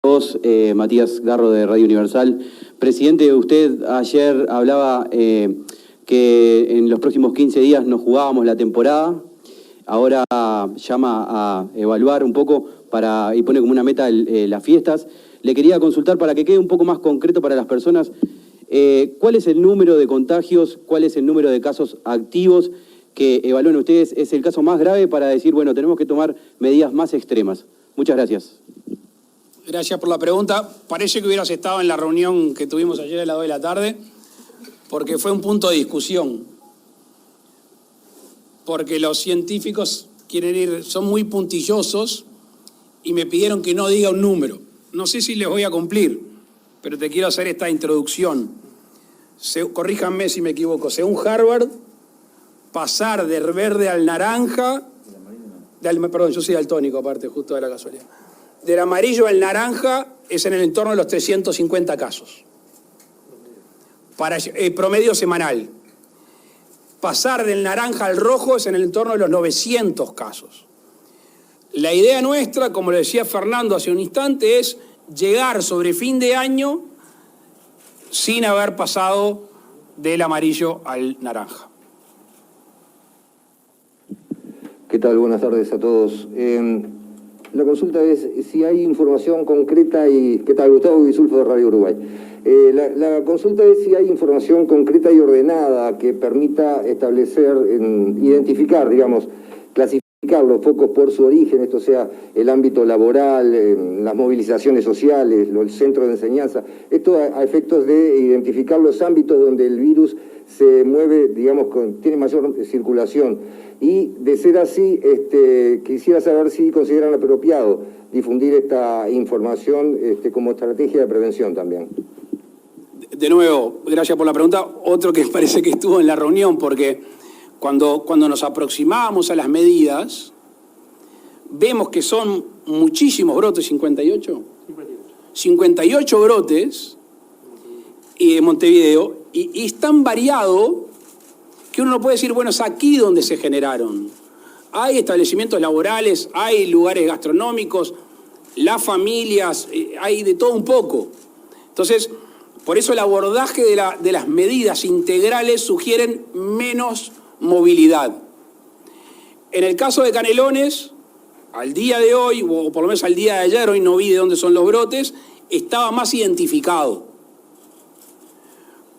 Vos, Matías Garro de Radio Universal. Presidente, usted ayer hablaba que en los próximos 15 días nos jugábamos la temporada. Ahora llama a evaluar un poco y pone como una meta las fiestas. Le quería consultar para que quede un poco más concreto para las personas. ¿Cuál es el número de contagios? ¿Cuál es el número de casos activos que evalúan ustedes? ¿Es el caso más grave para decir, bueno, tenemos que tomar medidas más extremas? Muchas gracias. Gracias por la pregunta. Parece que hubieras estado en la reunión que tuvimos ayer a las 2 de la tarde, porque fue un punto de discusión. Porque los científicos son muy puntillosos y me pidieron que no diga un número. No sé si les voy a cumplir, pero te quiero hacer esta introducción. Corríjanme si me equivoco. Según Harvard, pasar del verde al naranja... Perdón, yo soy daltónico aparte, justo de la casualidad. Del amarillo al naranja es en el entorno de los 350 casos. Para promedio semanal. Pasar del naranja al rojo es en el entorno de los 900 casos. La idea nuestra, como le decía Fernando hace un instante, es llegar sobre fin de año sin haber pasado del amarillo al naranja. ¿Qué tal? Buenas tardes a todos. La consulta es si hay información concreta y... ¿Qué tal? Gustavo Guisulfo de Radio Uruguay. La consulta es si hay información concreta y ordenada que permita establecer, identificar, digamos, clasificar los focos por su origen, esto sea el ámbito laboral, las movilizaciones sociales, el centro de enseñanza, esto a efectos de identificar los ámbitos donde el virus se mueve, digamos, tiene mayor circulación. Y de ser así, quisiera saber si consideran apropiado difundir esta información como estrategia de prevención también. De nuevo, gracias por la pregunta. Otro que parece que estuvo en la reunión, porque cuando nos aproximamos a las medidas, vemos que son muchísimos brotes, 58. 58 brotes en Montevideo, y es tan variado que uno no puede decir, bueno, es aquí donde se generaron. Hay establecimientos laborales, hay lugares gastronómicos, las familias, hay de todo un poco. Entonces, por eso el abordaje de las medidas integrales sugieren menos movilidad. En el caso de Canelones, al día de hoy, o por lo menos al día de ayer, hoy no vi de dónde son los brotes, estaba más identificado.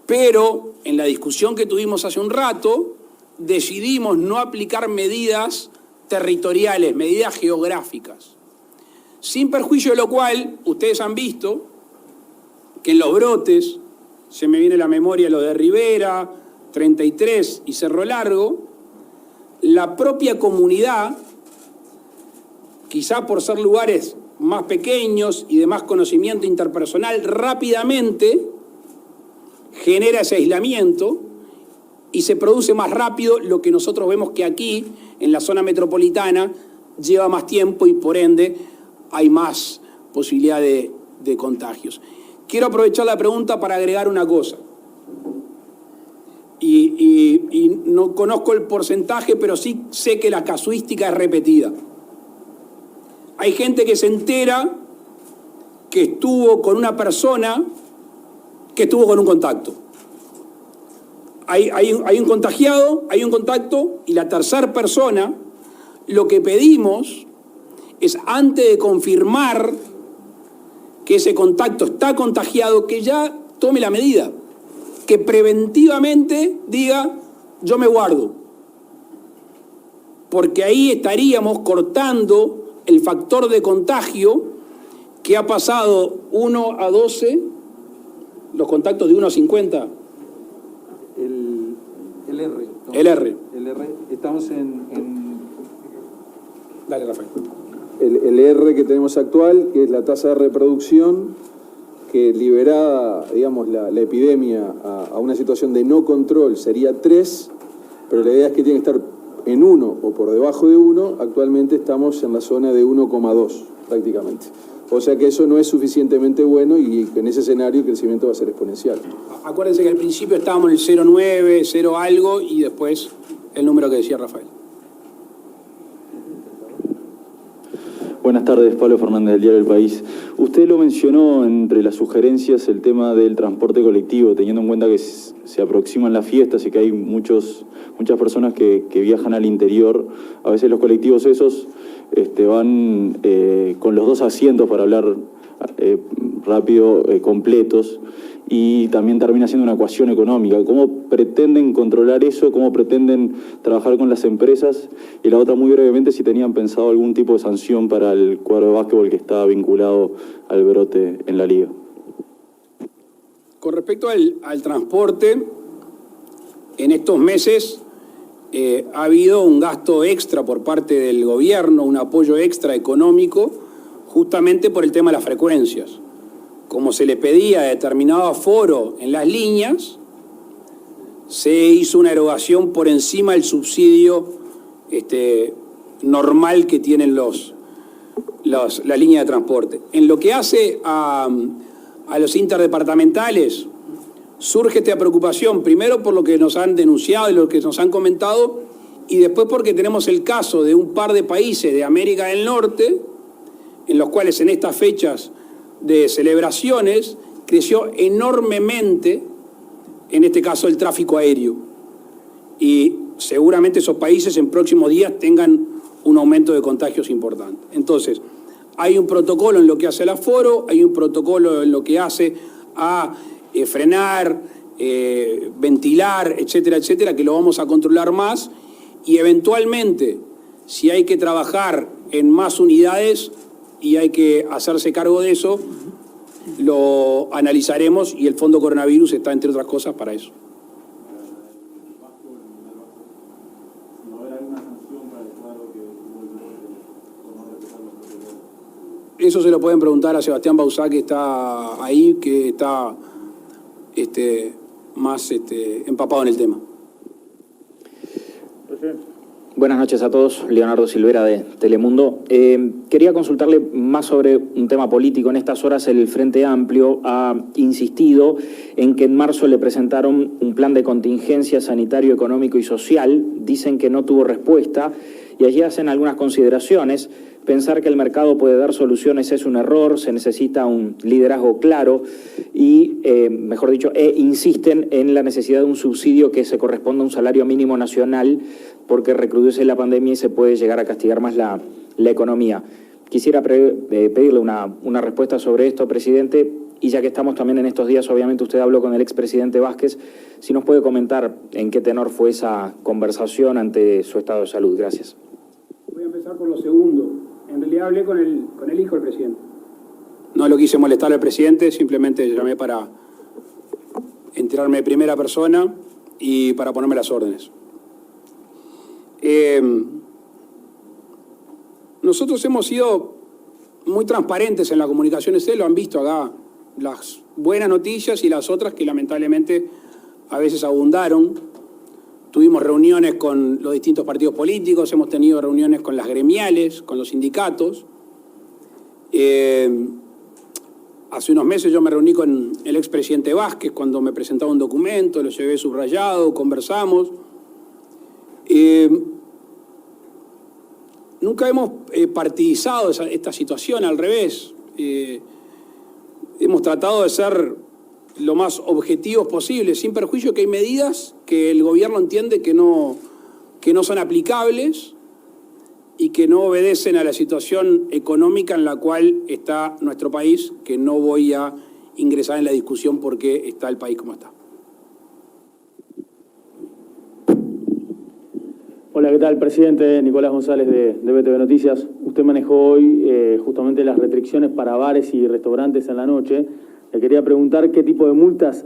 Pero en la discusión que tuvimos hace un rato, decidimos no aplicar medidas territoriales, medidas geográficas. Sin perjuicio de lo cual, ustedes han visto que en los brotes, se me viene a la memoria lo de Rivera, 33 y Cerro Largo, la propia comunidad, quizá por ser lugares más pequeños y de más conocimiento interpersonal, rápidamente genera ese aislamiento y se produce más rápido lo que nosotros vemos que aquí, en la zona metropolitana, lleva más tiempo y por ende hay más posibilidad de contagios. Quiero aprovechar la pregunta para agregar una cosa. Y no conozco el porcentaje, pero sí sé que la casuística es repetida. Hay gente que se entera que estuvo con una persona que estuvo con un contacto. Hay un contagiado, hay un contacto, y la tercera persona, lo que pedimos es, antes de confirmar que ese contacto está contagiado, que ya tome la medida, que preventivamente diga, yo me guardo. Porque ahí estaríamos cortando el factor de contagio que ha pasado 1 a 12, los contactos de 1 a 50. El R. El R. Estamos en... Dale, Rafael. El R que tenemos actual, que es la tasa de reproducción, que liberada, digamos, la epidemia a una situación de no control sería 3, pero la idea es que tiene que estar en 1 o por debajo de 1. Actualmente estamos en la zona de 1,2 prácticamente. O sea que eso no es suficientemente bueno y en ese escenario el crecimiento va a ser exponencial. Acuérdense que al principio estábamos en el 0,9, 0 algo y después el número que decía Rafael. Buenas tardes, Pablo Fernández del diario El País. Usted lo mencionó entre las sugerencias el tema del transporte colectivo, teniendo en cuenta que se aproximan las fiestas y que hay muchas personas que viajan al interior. A veces los colectivos esos van con los 2 asientos para hablar rápido, completos, y también termina siendo una ecuación económica. ¿Cómo pretenden controlar eso? ¿Cómo pretenden trabajar con las empresas? Y la otra, muy brevemente, si tenían pensado algún tipo de sanción para el cuadro de básquetbol que está vinculado al brote en la liga. Con respecto al transporte, en estos meses ha habido un gasto extra por parte del gobierno, un apoyo extra económico, justamente por el tema de las frecuencias. Como se le pedía determinado aforo en las líneas, se hizo una erogación por encima del subsidio normal que tienen la línea de transporte. En lo que hace a los interdepartamentales, surge esta preocupación, primero por lo que nos han denunciado y lo que nos han comentado, y después porque tenemos el caso de un par de países de América del Norte, en los cuales en estas fechas de celebraciones creció enormemente, en este caso, el tráfico aéreo. Y seguramente esos países en próximos días tengan un aumento de contagios importante. Entonces, hay un protocolo en lo que hace al aforo, hay un protocolo en lo que hace a frenar, ventilar, etcétera, etcétera, que lo vamos a controlar más, y eventualmente, si hay que trabajar en más unidades y hay que hacerse cargo de eso, lo analizaremos, y el Fondo Coronavirus está, entre otras cosas, para eso. Eso se lo pueden preguntar a Sebastián Bauzá, que está ahí, que está más empapado en el tema. Buenas noches a todos, Leonardo Silvera de Telemundo. Quería consultarle más sobre un tema político. En estas horas el Frente Amplio ha insistido en que en marzo le presentaron un plan de contingencia sanitario, económico y social. Dicen que no tuvo respuesta y allí hacen algunas consideraciones. Pensar que el mercado puede dar soluciones es un error, se necesita un liderazgo claro y, mejor dicho, insisten en la necesidad de un subsidio que se corresponda a un salario mínimo nacional, porque recrudece la pandemia y se puede llegar a castigar más la economía. Quisiera pedirle una respuesta sobre esto, presidente, y ya que estamos también en estos días, obviamente usted habló con el expresidente Vázquez, si nos puede comentar en qué tenor fue esa conversación ante su estado de salud. Gracias. Voy a empezar por lo segundo. En realidad hablé con el hijo del presidente. No lo quise molestar al presidente, simplemente llamé para enterarme de primera persona y para ponerme las órdenes. Nosotros hemos sido muy transparentes en la comunicación, ustedes lo han visto acá, las buenas noticias y las otras que lamentablemente a veces abundaron. Tuvimos reuniones con los distintos partidos políticos, hemos tenido reuniones con las gremiales, con los sindicatos. Hace unos meses yo me reuní con el expresidente Vázquez cuando me presentaba un documento, lo llevé subrayado, conversamos. Nunca hemos partidizado esta situación, al revés. Hemos tratado de ser lo más objetivos posible, sin perjuicio que hay medidas que el gobierno entiende que no son aplicables y que no obedecen a la situación económica en la cual está nuestro país, que no voy a ingresar en la discusión por qué está el país como está. Hola, ¿qué tal? Presidente Nicolás González de BTV Noticias. Usted manejó hoy justamente las restricciones para bares y restaurantes en la noche. Le quería preguntar qué tipo de multas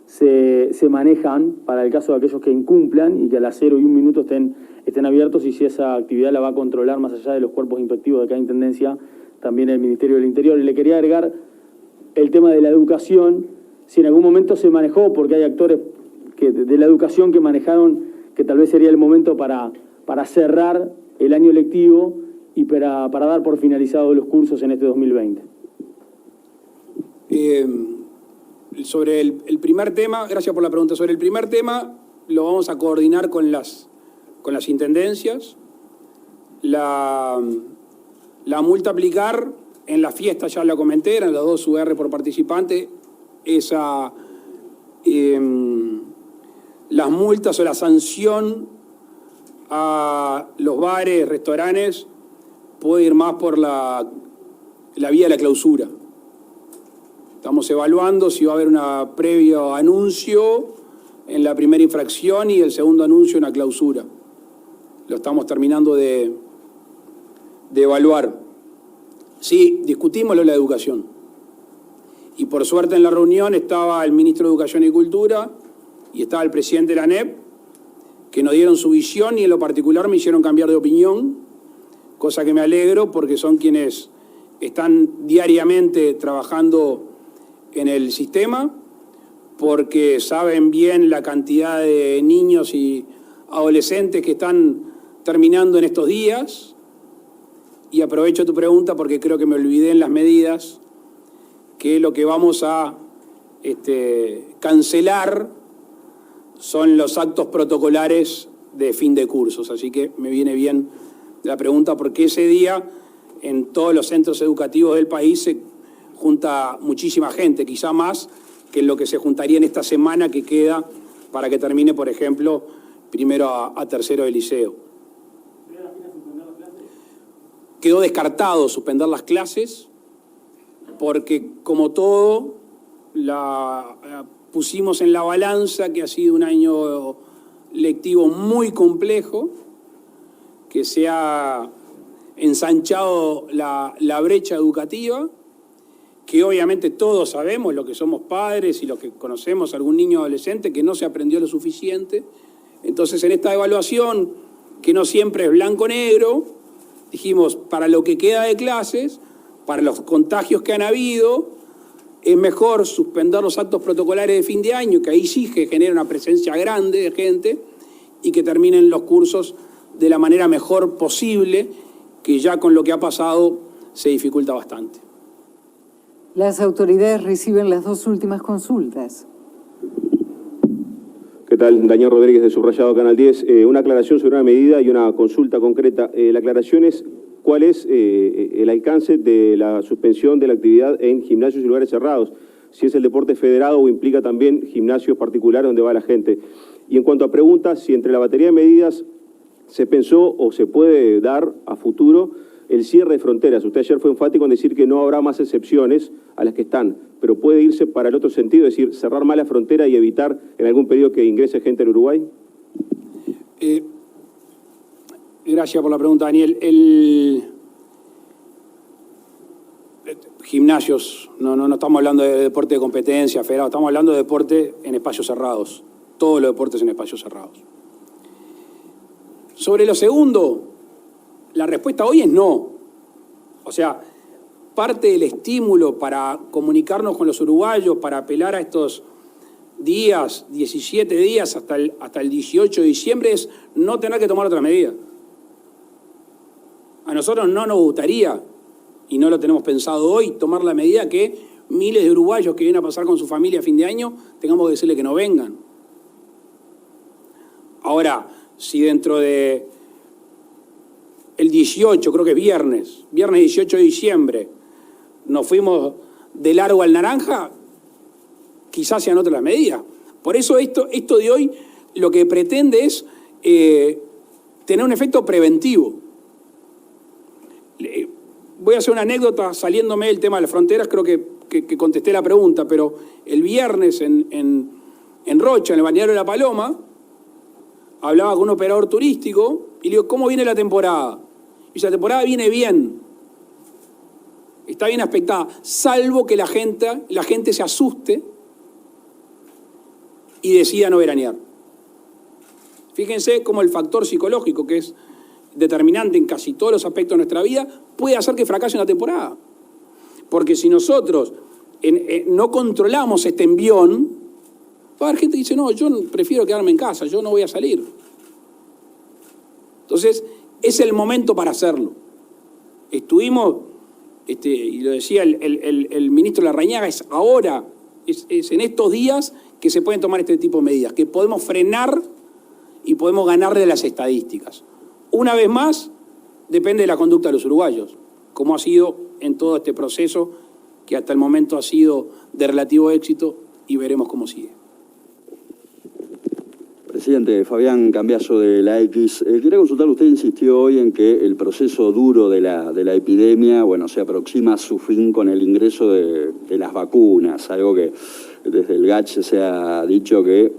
se manejan para el caso de aquellos que incumplan y que a las 0 y 1 minuto estén abiertos, y si esa actividad la va a controlar, más allá de los cuerpos inspectivos de cada intendencia, también el Ministerio del Interior. Y le quería agregar el tema de la educación, si en algún momento se manejó, porque hay actores de la educación que manejaron que tal vez sería el momento para cerrar el año lectivo y para dar por finalizados los cursos en este 2020. Sobre el primer tema, gracias por la pregunta. Sobre el primer tema, lo vamos a coordinar con las intendencias. La La multa a aplicar en la fiesta, ya la comenté, eran las 2 UR por participante. Las multas o la sanción a los bares, restaurantes, puede ir más por la vía de la clausura. Estamos evaluando si va a haber un previo anuncio en la primera infracción y el segundo anuncio en la clausura. Lo estamos terminando de evaluar. Sí, discutimos lo de la educación. Y por suerte en la reunión estaba el ministro de Educación y Cultura y estaba el presidente de la ANEP, que nos dieron su visión y en lo particular me hicieron cambiar de opinión, cosa que me alegro porque son quienes están diariamente trabajando en el sistema, porque saben bien la cantidad de niños y adolescentes que están terminando en estos días. Y aprovecho tu pregunta porque creo que me olvidé en las medidas, que lo que vamos a cancelar son los actos protocolares de fin de cursos. Así que me viene bien la pregunta porque ese día en todos los centros educativos del país se junta muchísima gente, quizá más que en lo que se juntaría en esta semana que queda para que termine, por ejemplo, primero a tercero de liceo. Quedó descartado suspender las clases porque, como todo, pusimos en la balanza que ha sido un año lectivo muy complejo, que se ha ensanchado la brecha educativa, que obviamente todos sabemos, los que somos padres y los que conocemos a algún niño adolescente, que no se aprendió lo suficiente. Entonces, en esta evaluación, que no siempre es blanco-negro, dijimos, para lo que queda de clases, para los contagios que han habido, es mejor suspender los actos protocolares de fin de año, que ahí sí que genera una presencia grande de gente, y que terminen los cursos de la manera mejor posible, que ya con lo que ha pasado se dificulta bastante. Las autoridades reciben las 2 últimas consultas. ¿Qué tal? Daniel Rodríguez de Subrayado Canal 10. Una aclaración sobre una medida y una consulta concreta. La aclaración es cuál es el alcance de la suspensión de la actividad en gimnasios y lugares cerrados. Si es el deporte federado o implica también gimnasios particulares donde va la gente. Y en cuanto a preguntas, si entre la batería de medidas se pensó o se puede dar a futuro el cierre de fronteras. Usted ayer fue enfático en decir que no habrá más excepciones a las que están, pero puede irse para el otro sentido, es decir, cerrar más la frontera y evitar en algún periodo que ingrese gente al Uruguay. Gracias por la pregunta, Daniel. Gimnasios, no estamos hablando de deporte de competencia, federado, estamos hablando de deporte en espacios cerrados, todos los deportes en espacios cerrados. Sobre lo segundo, la respuesta hoy es no. O sea, parte del estímulo para comunicarnos con los uruguayos, para apelar a estos días, 17 días hasta el 18 de diciembre, es no tener que tomar otra medida. A nosotros no nos gustaría, y no lo tenemos pensado hoy, tomar la medida que miles de uruguayos que vienen a pasar con su familia a fin de año, tengamos que decirle que no vengan. Ahora, si dentro de el 18, creo que es viernes 18 de diciembre, nos fuimos de largo al naranja, quizás sean otras las medidas. Por eso esto de hoy lo que pretende es tener un efecto preventivo. Voy a hacer una anécdota saliéndome del tema de las fronteras, creo que contesté la pregunta, pero el viernes en Rocha, en el balneario de La Paloma, hablaba con un operador turístico y le digo, ¿cómo viene la temporada? Y dice, la temporada viene bien, está bien aspectada, salvo que la gente se asuste y decida no veranear. Fíjense cómo el factor psicológico, que es determinante en casi todos los aspectos de nuestra vida, puede hacer que fracase una temporada. Porque si nosotros no controlamos este envión, va a haber gente que dice, no, yo prefiero quedarme en casa, yo no voy a salir. Entonces, es el momento para hacerlo. Estuvimos, y lo decía el ministro Larrañaga, es ahora, es en estos días que se pueden tomar este tipo de medidas, que podemos frenar y podemos ganarle las estadísticas. Una vez más, depende de la conducta de los uruguayos. como ha sido en todo este proceso, que hasta el momento ha sido de relativo éxito, y veremos cómo sigue. Presidente, Fabián Cambiaso de la X. Quería consultarle, usted insistió hoy en que el proceso duro de la epidemia, bueno, se aproxima a su fin con el ingreso de las vacunas, algo que desde el GACH se ha dicho que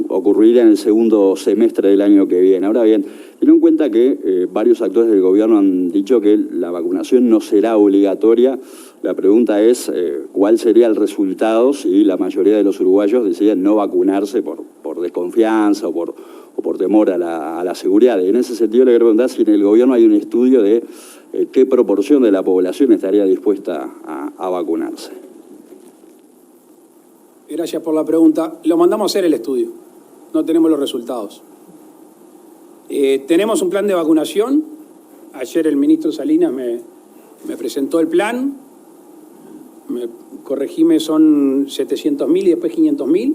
ocurrirá en el segundo semestre del año que viene. Ahora bien, teniendo en cuenta que varios actores del gobierno han dicho que la vacunación no será obligatoria, la pregunta es cuál sería el resultado si la mayoría de los uruguayos deciden no vacunarse por desconfianza o por temor a la seguridad. Y en ese sentido le quiero preguntar si en el gobierno hay un estudio de qué proporción de la población estaría dispuesta a vacunarse. Gracias por la pregunta. Lo mandamos a hacer el estudio. No tenemos los resultados. Tenemos un plan de vacunación. Ayer el ministro Salinas me presentó el plan. Corregime, son 700.000 y después 500.000.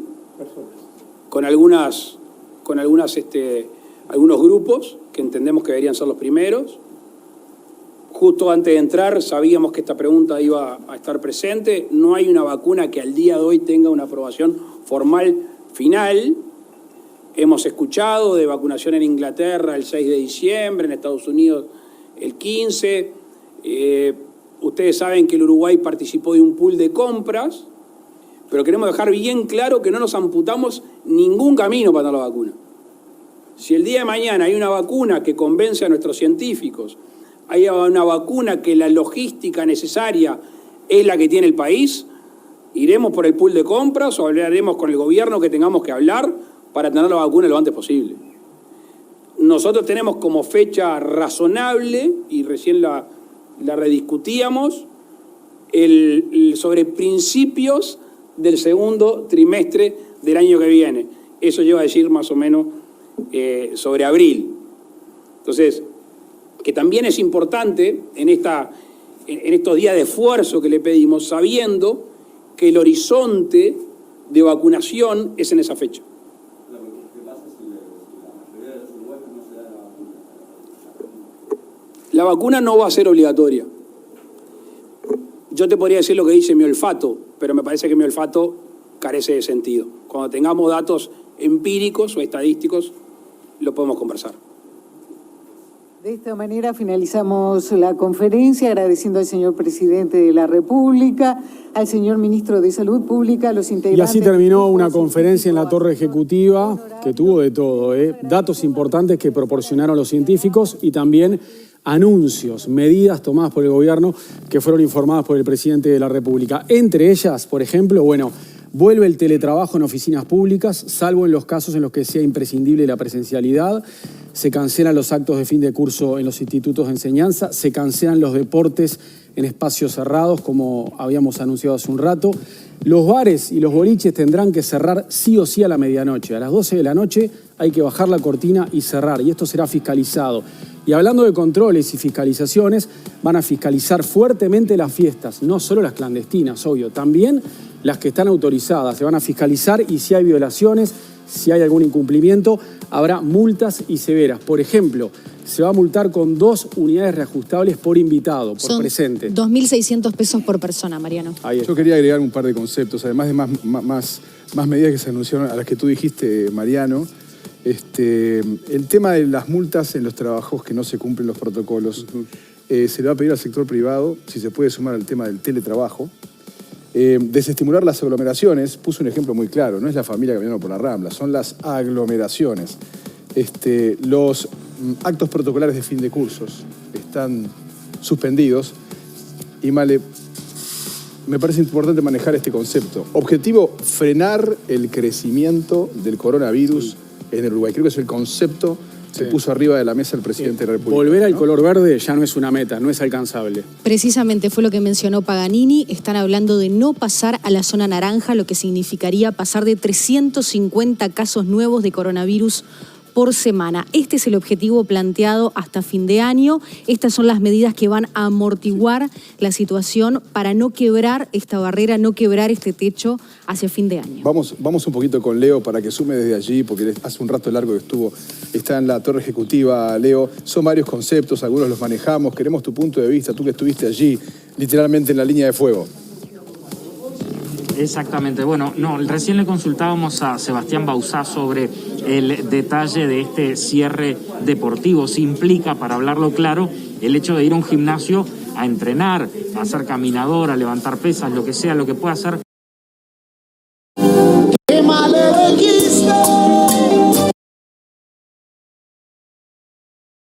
Con algunos grupos que entendemos que deberían ser los primeros. Justo antes de entrar sabíamos que esta pregunta iba a estar presente. No hay una vacuna que al día de hoy tenga una aprobación formal final. Hemos escuchado de vacunación en Inglaterra el 6 de diciembre, en Estados Unidos el 15. Ustedes saben que el Uruguay participó de un pool de compras, pero queremos dejar bien claro que no nos amputamos ningún camino para dar la vacuna. Si el día de mañana hay una vacuna que convence a nuestros científicos, hay una vacuna que la logística necesaria es la que tiene el país, iremos por el pool de compras o hablaremos con el gobierno que tengamos que hablar para tener la vacuna lo antes posible. Nosotros tenemos como fecha razonable, y recién la rediscutíamos, sobre principios del segundo trimestre del año que viene. Eso lleva a decir más o menos sobre abril. Entonces, que también es importante en estos días de esfuerzo que le pedimos, sabiendo que el horizonte de vacunación es en esa fecha. La vacuna no va a ser obligatoria. Yo te podría decir lo que dice mi olfato, pero me parece que mi olfato carece de sentido. Cuando tengamos datos empíricos o estadísticos, lo podemos conversar. De esta manera finalizamos la conferencia agradeciendo al señor Presidente de la República, al señor Ministro de Salud Pública, a los integrantes... Y así terminó una conferencia en la Torre Ejecutiva que tuvo de todo, datos importantes que proporcionaron los científicos y también anuncios, medidas tomadas por el gobierno que fueron informadas por el Presidente de la República. Entre ellas, por ejemplo, vuelve el teletrabajo en oficinas públicas, salvo en los casos en los que sea imprescindible la presencialidad. Se cancelan los actos de fin de curso en los institutos de enseñanza, se cancelan los deportes en espacios cerrados, como habíamos anunciado hace un rato. Los bares y los boliches tendrán que cerrar sí o sí a la medianoche. A las 12 de la noche hay que bajar la cortina y cerrar, y esto será fiscalizado. Y hablando de controles y fiscalizaciones, van a fiscalizar fuertemente las fiestas, no solo las clandestinas, obvio, también las que están autorizadas. Se van a fiscalizar y si hay violaciones, si hay algún incumplimiento, habrá multas y severas. Por ejemplo, se va a multar con 2 unidades reajustables por invitado, por presente. 2.600 pesos por persona, Mariano. Yo quería agregar un par de conceptos, además de más medidas que se anunciaron a las que tú dijiste, Mariano. El tema de las multas en los trabajos que no se cumplen los protocolos, se le va a pedir al sector privado, si se puede sumar al tema del teletrabajo, desestimular las aglomeraciones. Puso un ejemplo muy claro, no es la familia caminando por la Rambla, son las aglomeraciones. Los actos protocolares de fin de cursos están suspendidos y me parece importante manejar este concepto. Objetivo, frenar el crecimiento del coronavirus en el Uruguay. Creo que es el concepto que puso arriba de la mesa el presidente de la República. Volver al color verde ya no es una meta, no es alcanzable. Precisamente fue lo que mencionó Paganini. Están hablando de no pasar a la zona naranja, lo que significaría pasar de 350 casos nuevos de coronavirus por semana. Este es el objetivo planteado hasta fin de año. Estas son las medidas que van a amortiguar la situación para no quebrar esta barrera, no quebrar este techo hacia fin de año. Vamos un poquito con Leo para que sume desde allí, porque hace un rato largo que está en la torre ejecutiva, Leo. Son varios conceptos, algunos los manejamos. Queremos tu punto de vista, tú que estuviste allí, literalmente en la línea de fuego. Exactamente. Bueno, recién le consultábamos a Sebastián Bauzá sobre el detalle de este cierre deportivo. Si implica, para hablarlo claro, el hecho de ir a un gimnasio a entrenar, a hacer caminador, a levantar pesas, lo que sea, lo que pueda hacer. ¡Qué mal elegiste!